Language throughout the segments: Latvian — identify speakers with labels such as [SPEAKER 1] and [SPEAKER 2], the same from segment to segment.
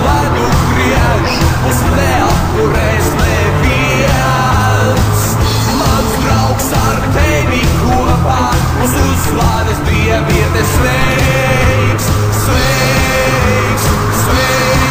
[SPEAKER 1] ledu griež, mūs neapturēs neviens. Mans draugs ar tevi kopā, mūs uzvaras dieviete sveiks, sveiks, sveiks.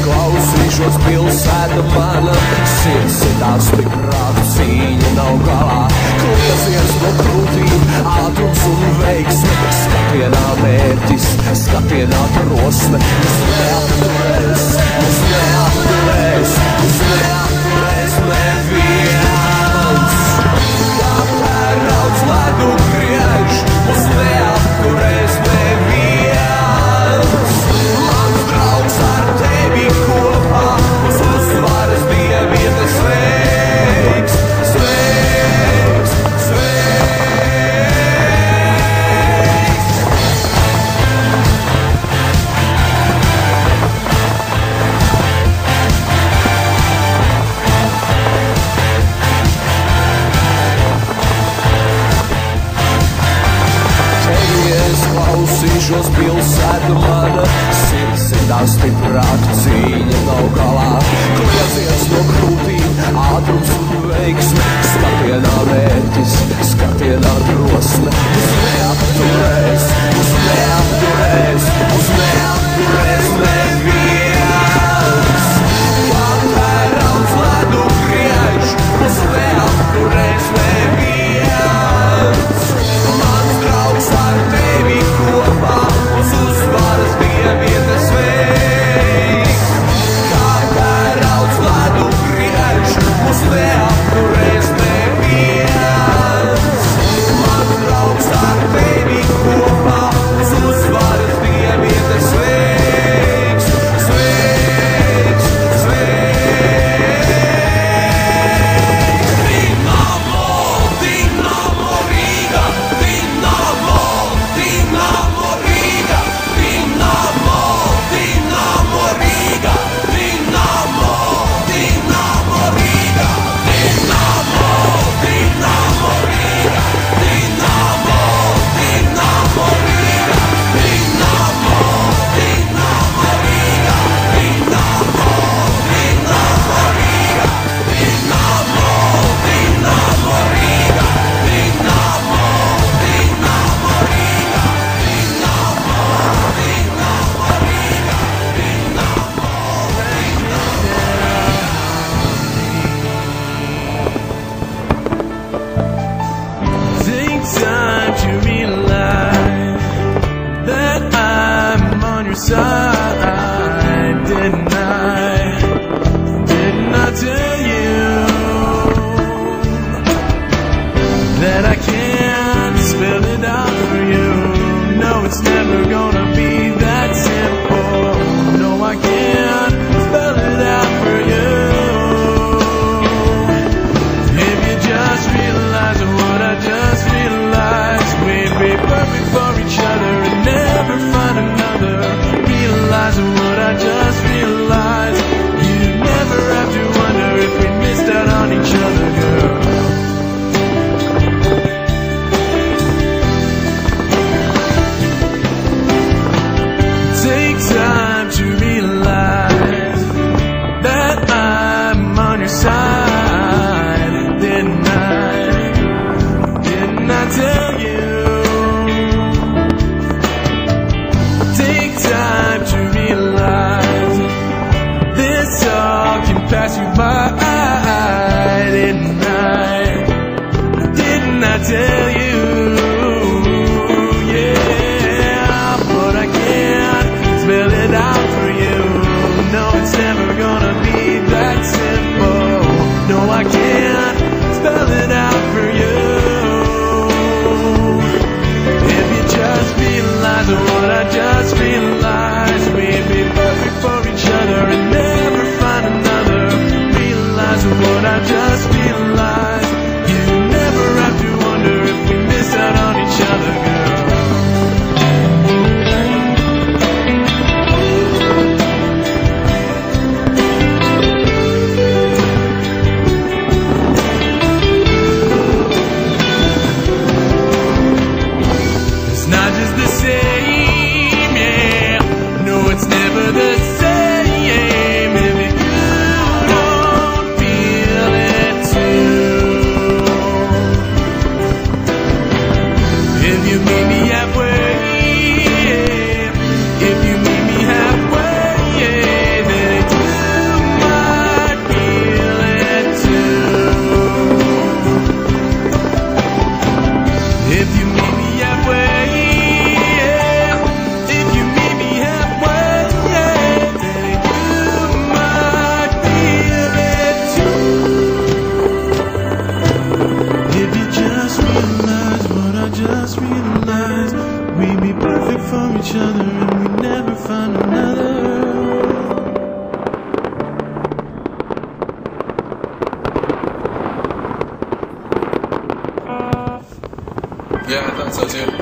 [SPEAKER 1] Klausīšos pilsēta mana, sirds ir stiprāk, cīņa nav galā. Klieziens no krūtīm, ātrums un veiksme, skatienā mērķis, skatienā drosme. Mūs neapturēs, mūs neapturēs, mūs neapturēs neviens. Kā tērauds ledu griež, mūs neapturēs neviens. Mans draugs ar tevi kopā, mūs uzvaras dieviete sveiks, sveiks, sveiks. Tevi es klausīšos pilsēta mana, sirds ir stiprāk, cīņa nav galā. Klieziens no krūtīm, ātrums un veiksme, skatienā mērķis, skatienā drosme. Mūs neapturēs, mūs neapturēs, mūs neapturēs neviens. Kā tērauds ledu griež, mūs neapturēs neviens. Mans draugs ar tevi kopā, mūs uzvaras dieviete sveiks. Kā tērauds ledu griež, mūs neapturēs neviens. Mans draugs ar tevi kopā, mūs uzvaras dieviete sveiks, sveiks, sveiks. Dinamo, Dinamo Riga, Dinamo, Dinamo Riga, Dinamo, Dinamo Riga, Dinamo, Dinamo Riga, Dinamo, Dinamo Riga, Dinamo, Dinamo Riga, Dinamo, Dinamo Riga, Dinamo, Dinamo Riga, Dinamo, Dinamo Riga, Dinamo, Dinamo Riga,
[SPEAKER 2] Take time to realize that I'm on your side. Didn't I tell you that I can't spell it out for you? No, it's never gonna be that simple. No, I can't spell it out for you. If you just realize what I just realized, we'd be perfect for each other and never find another. Realize what I just realized, you never have to wonder if we missed out on each other, girl. is the same, yeah. No, it's never the same if you don't feel it too. If you meet me halfway, yeah. If you meet me halfway, yeah, then you might feel it too. If you meet me halfway, yeah. If you meet me halfway, yeah, then you might feel it too. If you just realize what I just realized, we'd be perfect for each other and we'd never find another.
[SPEAKER 3] Yeah, I thought so too.